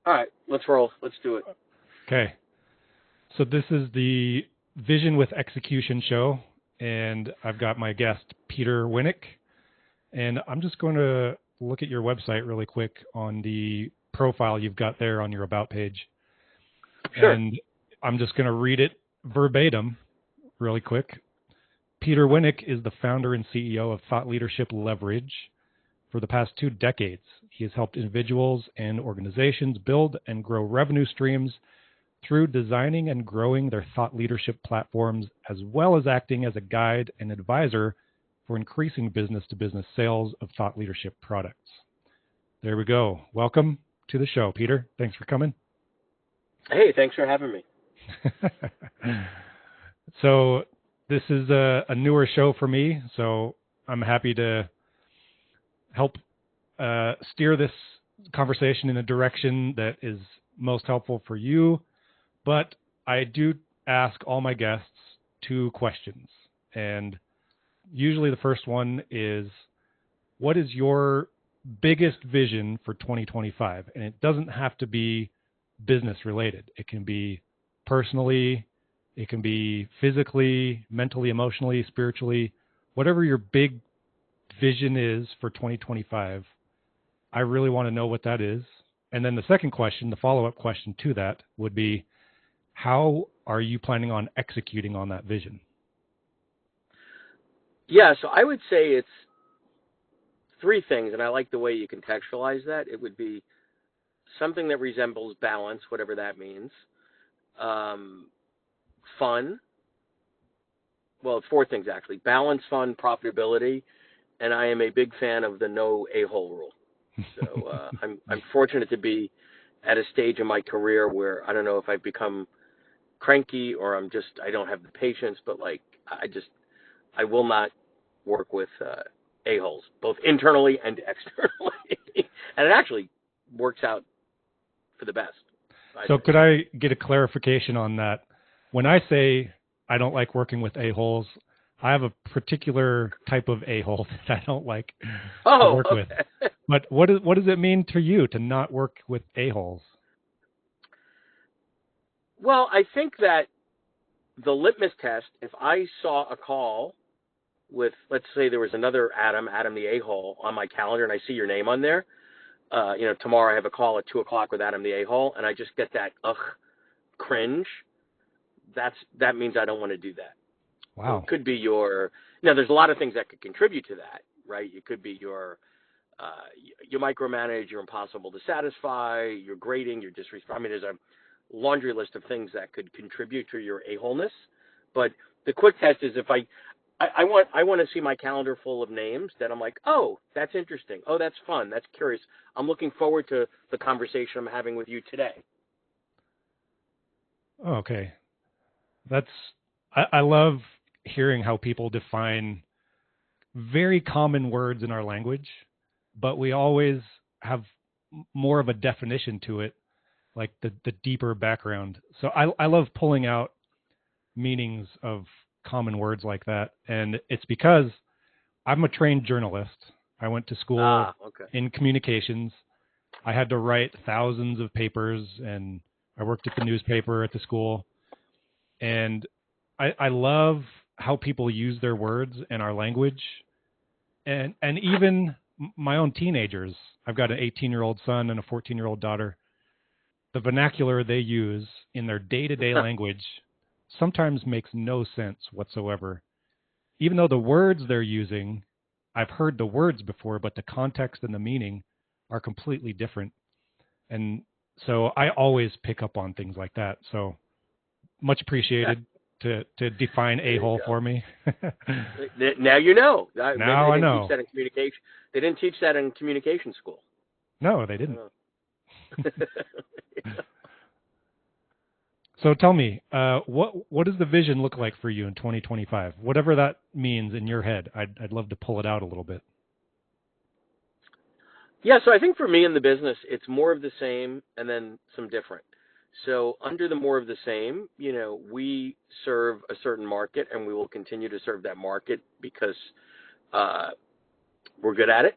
All right, let's roll. Let's do it. Okay. So this is the Vision with Execution show, and I've got my guest, Peter Winick. And I'm just going to look at your website really quick on the profile you've got there on your About page. Sure. And I'm just going to read it verbatim really quick. Peter Winick is the founder and CEO of Thought Leadership Leverage. For the past 2 decades, he has helped individuals and organizations build and grow revenue streams through designing and growing their thought leadership platforms, as well as acting as a guide and advisor for increasing business-to-business sales of thought leadership products. There we go. Welcome to the show, Peter. Thanks for coming. Hey, thanks for having me. So this is a newer show for me, so I'm happy to help steer this conversation in a direction that is most helpful for you. But I do ask all my guests 2 questions. And usually the first one is, what is your biggest vision for 2025? And it doesn't have to be business related. It can be personally, it can be physically, mentally, emotionally, spiritually, whatever your big vision is for 2025. I really want to know what that is. And then the second question, the follow-up question to that would be, how are you planning on executing on that vision? Yeah, so I would say it's 3 things, and I like the way you contextualize that. It would be something that resembles balance, whatever that means. Fun. Well, it's 4 things actually: balance, fun, profitability, and I am a big fan of the no a-hole rule. So I'm fortunate to be at a stage in my career where I don't know if I've become cranky or I don't have the patience, but like I will not work with a-holes, both internally and externally. And it actually works out for the best. So could I get a clarification on that? When I say I don't like working with a-holes, I have a particular type of a-hole that I don't like to work with. But what does it mean to you to not work with a-holes? Well, I think that the litmus test, if I saw a call with, let's say there was another Adam the a-hole on my calendar, and I see your name on there, tomorrow I have a call at 2:00 with Adam the a-hole, and I just get that cringe, that means I don't want to do that. Wow. So it could be there's a lot of things that could contribute to that, right? It could be you micromanage, you're impossible to satisfy, you're grading, you're disrespectful. I mean, there's a laundry list of things that could contribute to your a-holeness. But the quick test is if I want to see my calendar full of names that I'm like, oh, that's interesting. Oh, that's fun. That's curious. I'm looking forward to the conversation I'm having with you today. Okay. I love hearing how people define very common words in our language, but we always have more of a definition to it, like the deeper background. So I love pulling out meanings of common words like that. And it's because I'm a trained journalist. I went to school in communications. I had to write thousands of papers, and I worked at the newspaper at the school. And I love how people use their words and our language. And even my own teenagers, I've got an 18-year-old son and a 14-year-old daughter. The vernacular they use in their day-to-day language sometimes makes no sense whatsoever. Even though the words they're using, I've heard the words before, but the context and the meaning are completely different. And so I always pick up on things like that. So much appreciated to define a-hole for me. Now you know. Now I know. Teach that in communication. They didn't teach that in communication school. No, they didn't. So tell me, what does the vision look like for you in 2025? Whatever that means in your head, I'd love to pull it out a little bit. Yeah, so I think for me in the business, it's more of the same and then some different. So under the more of the same, we serve a certain market, and we will continue to serve that market because we're good at it.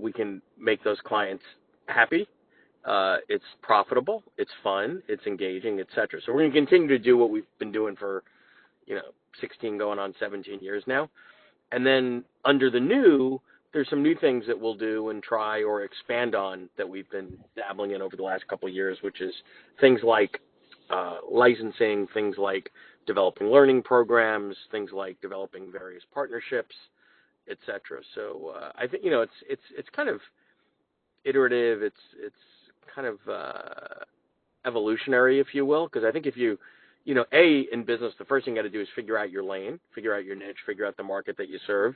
We can make those clients happy, It's profitable, it's fun, it's engaging, etc. So we're going to continue to do what we've been doing for 16 going on 17 years now. And then under the new, there's some new things that we'll do and try or expand on that we've been dabbling in over the last couple of years, which is things like licensing, things like developing learning programs, things like developing various partnerships, etc. So I think it's kind of iterative. It's kind of evolutionary, if you will, because I think if you in business, the first thing you got to do is figure out your lane, figure out your niche, figure out the market that you serve.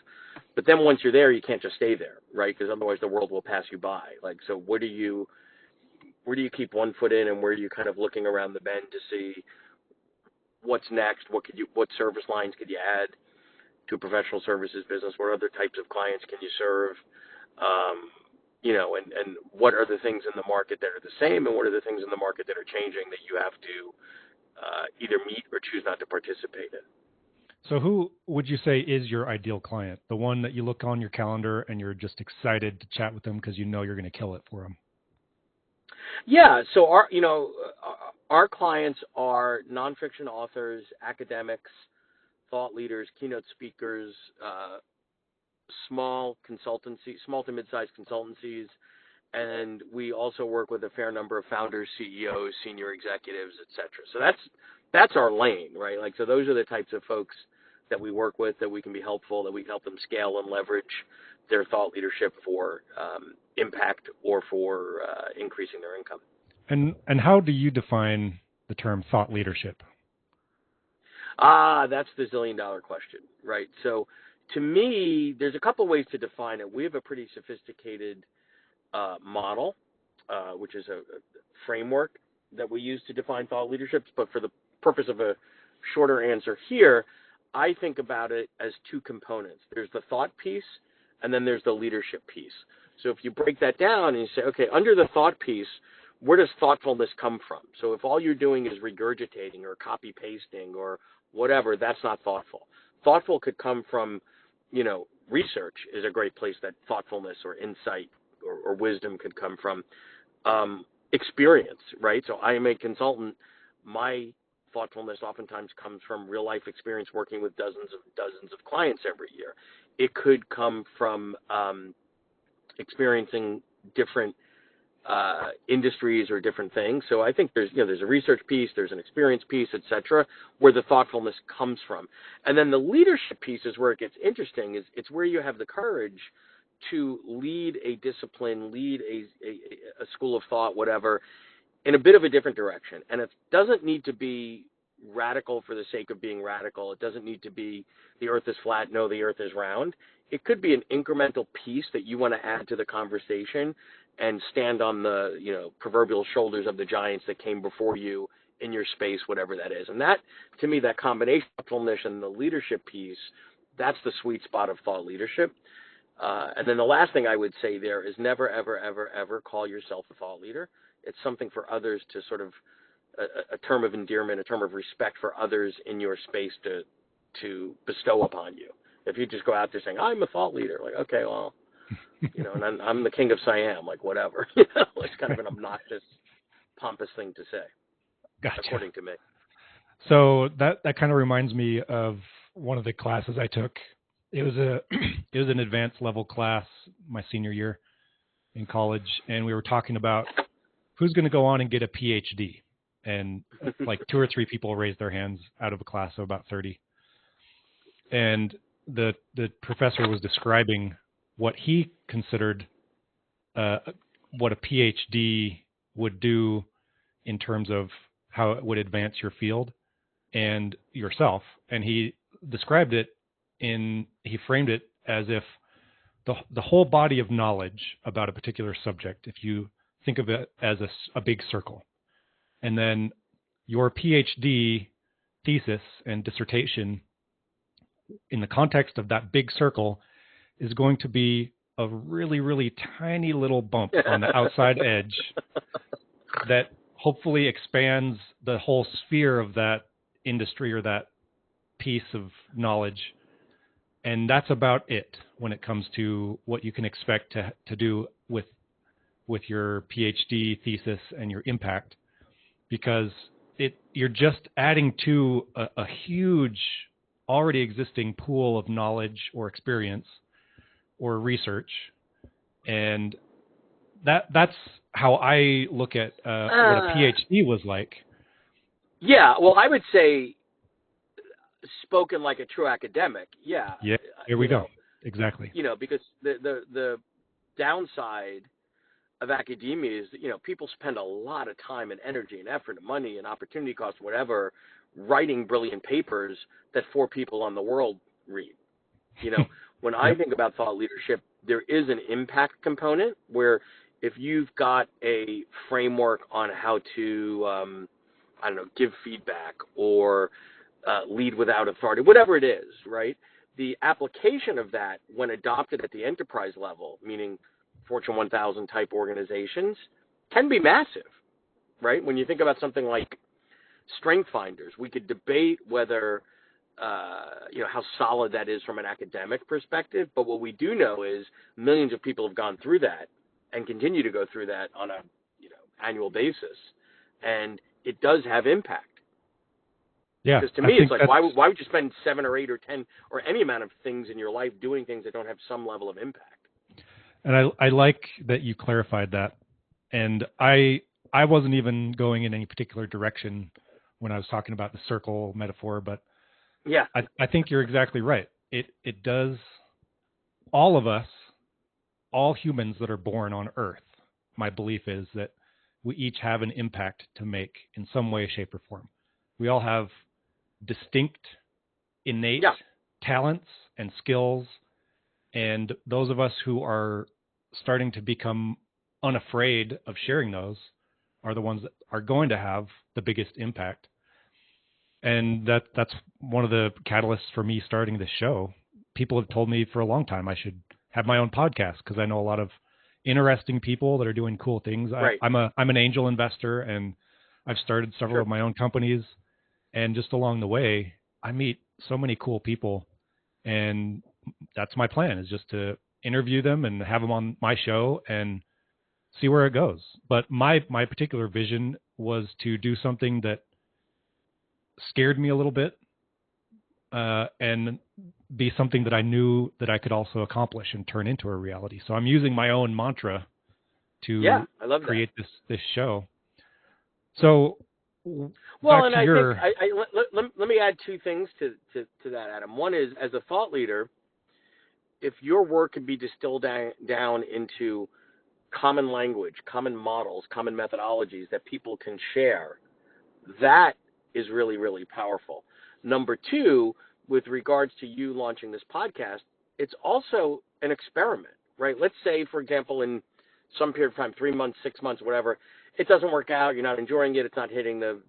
But then once you're there, you can't just stay there, right? Because otherwise the world will pass you by. Like, so where do you keep one foot in, and where are you kind of looking around the bend to see what's next? What service lines could you add to a professional services business? What other types of clients can you serve? And what are the things in the market that are the same, and what are the things in the market that are changing that you have to either meet or choose not to participate in. So who would you say is your ideal client? The one that you look on your calendar and you're just excited to chat with them because you know you're going to kill it for them? Yeah. So our clients are nonfiction authors, academics, thought leaders, keynote speakers, small to mid-sized consultancies, and we also work with a fair number of founders, CEOs, senior executives, et cetera. So that's our lane, right? Like, so those are the types of folks that we work with, that we can be helpful, that we can help them scale and leverage their thought leadership for impact or for increasing their income. And how do you define the term thought leadership? That's the zillion-dollar question, right? So to me, there's a couple ways to define it. We have a pretty sophisticated model, which is a framework that we use to define thought leadership. But for the purpose of a shorter answer here, I think about it as two components. There's the thought piece, and then there's the leadership piece. So if you break that down and you say, okay, under the thought piece, where does thoughtfulness come from? So if all you're doing is regurgitating or copy pasting or whatever, that's not thoughtful. Thoughtful could come from, research is a great place that thoughtfulness or insight or wisdom could come from. Experience, right? So I am a consultant. My thoughtfulness oftentimes comes from real life experience working with dozens of clients every year. It could come from experiencing different industries or different things. So I think there's a research piece, there's an experience piece, et cetera, where the thoughtfulness comes from. And then the leadership piece is where it gets interesting. It's where you have the courage to lead a discipline, lead a school of thought, whatever, in a bit of a different direction. And it doesn't need to be radical for the sake of being radical. It doesn't need to be the earth is flat, no, the earth is round. It could be an incremental piece that you want to add to the conversation and stand on the proverbial shoulders of the giants that came before you in your space, whatever that is. And that, to me, that combination of thoughtfulness and the leadership piece, that's the sweet spot of thought leadership. And then the last thing I would say there is never, ever, ever, ever call yourself a thought leader. It's something for others to sort of a term of endearment, a term of respect for others in your space to bestow upon you. If you just go out there saying, I'm a thought leader, like, okay, well, and I'm the king of Siam, like, whatever. It's kind of an obnoxious, pompous thing to say, Gotcha. According to me. So that kind of reminds me of one of the classes I took. It was an advanced level class my senior year in college, and we were talking about who's going to go on and get a PhD. And like 2 or 3 people raised their hands out of a class of about 30. And the professor was describing what he considered what a PhD would do in terms of how it would advance your field and yourself. And he described it he framed it as if the whole body of knowledge about a particular subject, if you think of it as a big circle, and then your PhD thesis and dissertation in the context of that big circle is going to be a really, really tiny little bump on the outside edge that hopefully expands the whole sphere of that industry or that piece of knowledge. And that's about it when it comes to what you can expect to do with with your PhD thesis and your impact, because you're just adding to a huge already existing pool of knowledge or experience or research. And that's how I look at what a PhD was like. Yeah, well, I would say, spoken like a true academic, yeah, Yeah, here we go. Exactly. because the downside of academia is that, people spend a lot of time and energy and effort and money and opportunity cost, whatever, writing brilliant papers that 4 people on the world read. When I think about thought leadership, there is an impact component where if you've got a framework on how to, I don't know, give feedback or lead without authority, whatever it is, right? The application of that when adopted at the enterprise level, meaning Fortune 1000 type organizations, can be massive, right? When you think about something like strength finders, we could debate whether, how solid that is from an academic perspective. But what we do know is millions of people have gone through that and continue to go through that on a, annual basis. And it does have impact. Yeah. Because to me, it's like, why would you spend 7 or 8 or 10 or any amount of things in your life doing things that don't have some level of impact? And I like that you clarified that. And I wasn't even going in any particular direction when I was talking about the circle metaphor, but yeah, I think you're exactly right. It does, all of us, all humans that are born on Earth, my belief is that we each have an impact to make in some way, shape, or form. We all have distinct, innate talents and skills. And those of us who are starting to become unafraid of sharing those are the ones that are going to have the biggest impact. And that's one of the catalysts for me starting this show. People have told me for a long time I should have my own podcast because I know a lot of interesting people that are doing cool things. Right. I'm an angel investor, and I've started several of my own companies. And just along the way, I meet so many cool people, and that's my plan, is just to interview them and have them on my show and see where it goes. But my particular vision was to do something that scared me a little bit, and be something that I knew that I could also accomplish and turn into a reality. So I'm using my own mantra to I love create this show. So, well, and I think let me add 2 things to that, Adam. One is, as a thought leader, if your work could be distilled down into common language, common models, common methodologies that people can share, that is really, really powerful. Number 2, with regards to you launching this podcast, it's also an experiment, right? Let's say, for example, in some period of time, 3 months, 6 months, whatever, it doesn't work out, you're not enjoying it, it's not hitting the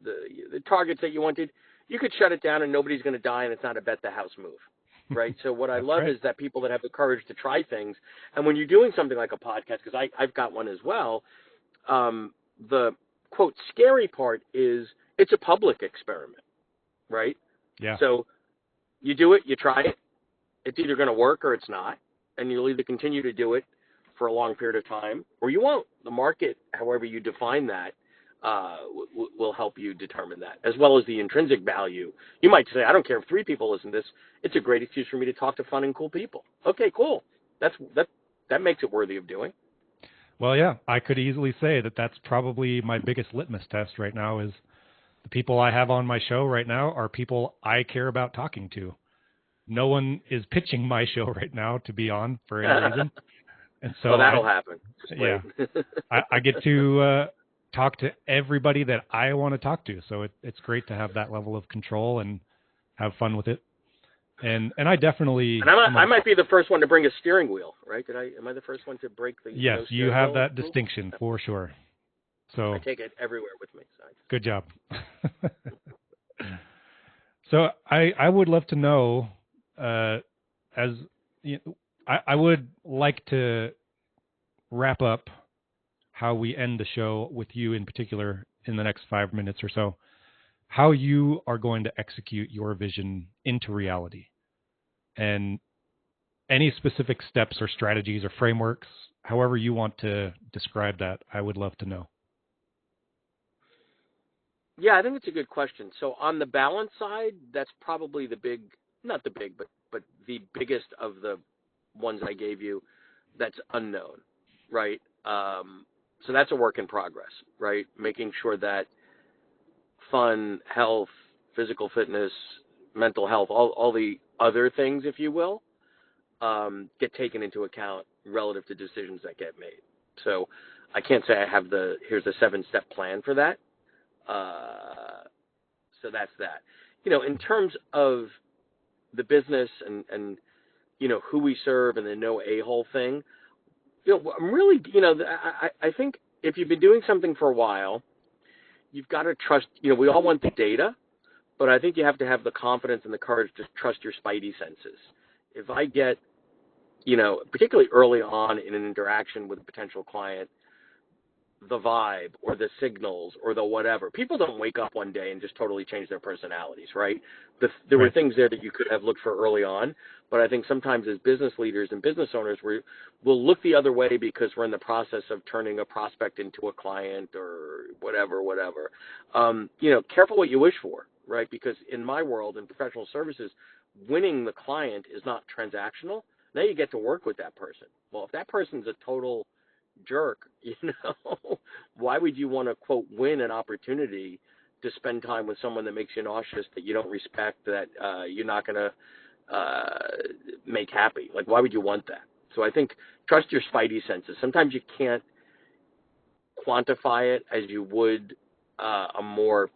targets that you wanted, you could shut it down and nobody's going to die, and it's not a bet the house move, right? So what I love is that people that have the courage to try things, and when you're doing something like a podcast, because I've got one as well, the, quote, scary part is it's a public experiment, right? Yeah. So you do it, you try it, it's either going to work or it's not, and you'll either continue to do it for a long period of time, or you won't. The market, however you define that, will help you determine that, as well as the intrinsic value. You might say, I don't care if 3 people listen to this. It's a great excuse for me to talk to fun and cool people. Okay, cool. That makes it worthy of doing. Well, yeah, I could easily say that that's probably my biggest litmus test right now is the people I have on my show right now are people I care about talking to. No one is pitching my show right now to be on for any reason. And so well, that'll happen. Yeah, I get to talk to everybody that I want to talk to. So it's great to have that level of control and have fun with it. And I definitely. And I might be the first one to bring a steering wheel, right? Am I the first one to break the? Yes, you have that distinction for sure. So I take it everywhere with me. So good job. So I would love to know, as you know, I would like to wrap up how we end the show with you in particular in the next 5 minutes or so, how you are going to execute your vision into reality, and any specific steps or strategies or frameworks, however you want to describe that, I would love to know. Yeah, I think it's a good question. So on the balance side, that's probably not the big, but the biggest of the ones I gave you that's unknown, right? So that's a work in progress, right? Making sure that fun, health, physical fitness, mental health, all the other things, if you will, get taken into account relative to decisions that get made. So I can't say I have here's a 7-step plan for that. So that's that. In terms of the business and who we serve and the no a-hole thing, I'm really, I think if you've been doing something for a while, you've got to trust, we all want the data, but I think you have to have the confidence and the courage to trust your spidey senses. If I get, particularly early on in an interaction with a potential client, the vibe or the signals or the whatever. People don't wake up one day and just totally change their personalities, right? There were Right. things there that you could have looked for early on, but I think sometimes as business leaders and business owners, we'll look the other way because we're in the process of turning a prospect into a client or whatever. Careful what you wish for, right? Because in my world, in professional services, winning the client is not transactional. Now you get to work with that person. Well, if that person's a total jerk, why would you want to, quote, win an opportunity to spend time with someone that makes you nauseous, that you don't respect, that you're not going to make happy? Like, why would you want that? So I think trust your spidey senses. Sometimes you can't quantify it as you would a more,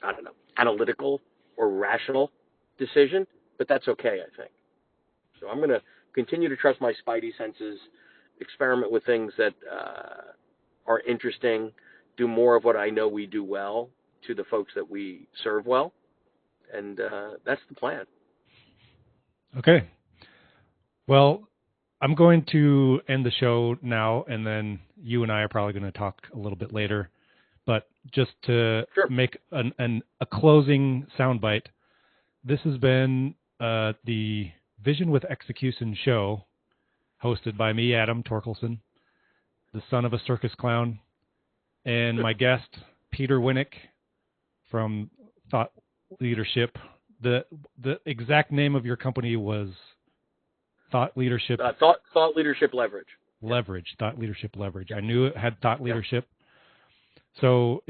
I don't know, analytical or rational decision, but that's okay, I think. So I'm going to continue to trust my spidey senses, experiment with things that are interesting, do more of what I know we do well to the folks that we serve well, and that's the plan. Okay. Well, I'm going to end the show now, and then you and I are probably going to talk a little bit later. But just to Sure. make a closing soundbite, this has been the Vision with Execution show, hosted by me, Adam Torkelson, the son of a circus clown, and my guest, Peter Winick from Thought Leadership. The exact name of your company was Thought Leadership Thought leadership leverage. Leverage. Thought Leadership Leverage. Yep. I knew it had Thought Yep. Leadership. So